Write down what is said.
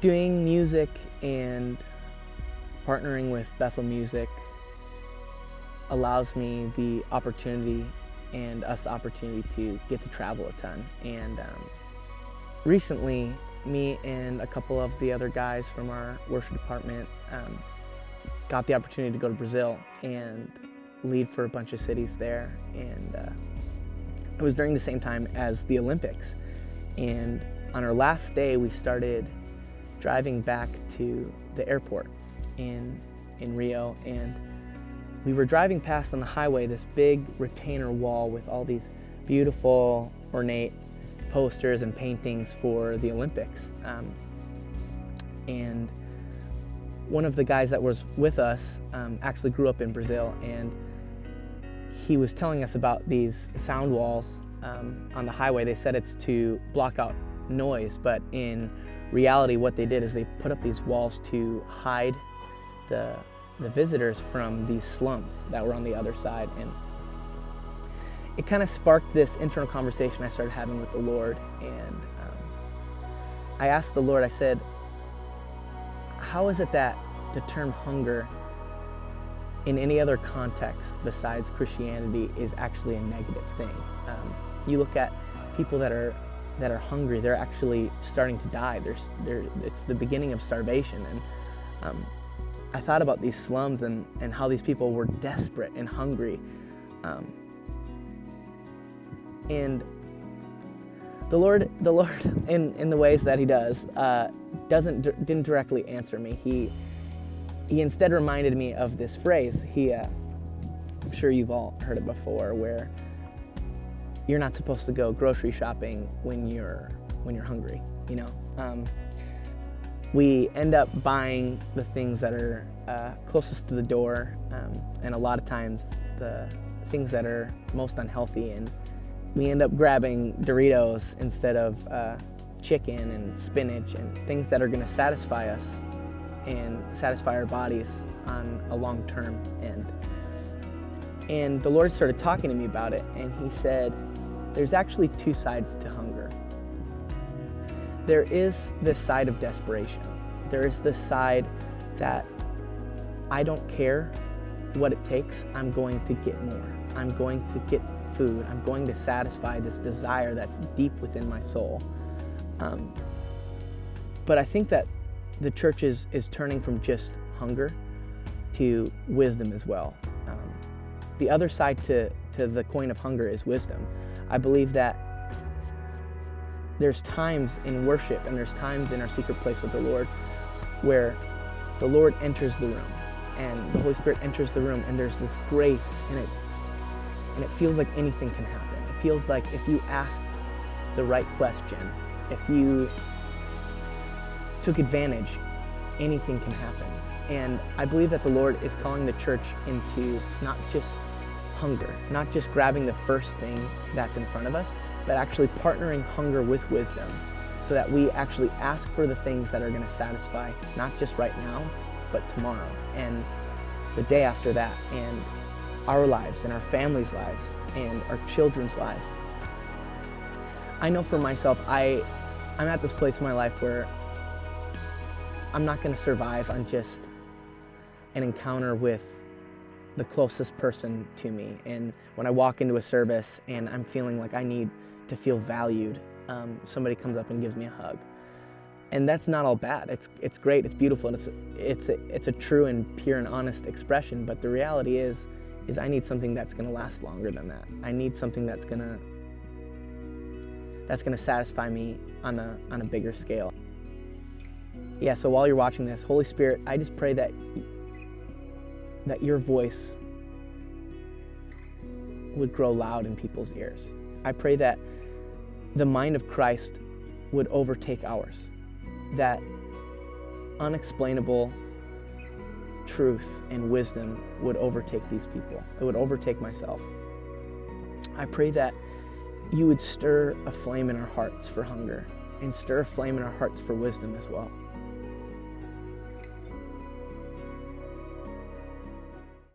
doing music and partnering with Bethel Music allows me the opportunity and us the opportunity to get to travel a ton. And recently, me and a couple of the other guys from our worship department got the opportunity to go to Brazil and lead for a bunch of cities there. And it was during the same time as the Olympics. And on our last day, we started driving back to the airport in Rio, and we were driving past on the highway this big retainer wall with all these beautiful, ornate posters and paintings for the Olympics. And one of the guys that was with us actually grew up in Brazil, and he was telling us about these sound walls on the highway. They said it's to block out noise, but in reality what they did is they put up these walls to hide the visitors from these slums that were on the other side. And it kind of sparked this internal conversation I started having with the Lord. And I asked the Lord, I said, how is it that the term hunger in any other context besides Christianity is actually a negative thing? You look at people that are hungry, they're actually starting to die. It's the beginning of starvation. And I thought about these slums and how these people were desperate and hungry. And the Lord, in the ways that He does, didn't directly answer me. He instead reminded me of this phrase. I'm sure you've all heard it before, where you're not supposed to go grocery shopping when you're hungry. You know, we end up buying the things that are closest to the door, and a lot of times the things that are most unhealthy. And we end up grabbing Doritos instead of chicken and spinach and things that are going to satisfy us and satisfy our bodies on a long term end. And the Lord started talking to me about it, and He said, there's actually two sides to hunger. There is this side of desperation. There is this side that I don't care what it takes, I'm going to get more. I'm going to get food. I'm going to satisfy this desire that's deep within my soul. But I think that the church is turning from just hunger to wisdom as well. The other side to the coin of hunger is wisdom. I believe that there's times in worship and there's times in our secret place with the Lord where the Lord enters the room and the Holy Spirit enters the room, and there's this grace, and it feels like anything can happen. It feels like if you ask the right question, if you took advantage, anything can happen. And I believe that the Lord is calling the church into not just hunger, not just grabbing the first thing that's in front of us, but actually partnering hunger with wisdom so that we actually ask for the things that are going to satisfy, not just right now, but tomorrow and the day after that, and our lives and our families' lives and our children's lives. I know for myself, I'm at this place in my life where I'm not going to survive on just an encounter with the closest person to me. And when I walk into a service and I'm feeling like I need to feel valued, somebody comes up and gives me a hug. And that's not all bad. It's great, it's beautiful, and it's a true and pure and honest expression. But the reality is I need something that's going to last longer than that. I need something that's going to satisfy me on a bigger scale. Yeah, so while you're watching this, Holy Spirit, I just pray that your voice would grow loud in people's ears. I pray that the mind of Christ would overtake ours, that unexplainable truth and wisdom would overtake these people. It would overtake myself. I pray that you would stir a flame in our hearts for hunger and stir a flame in our hearts for wisdom as well.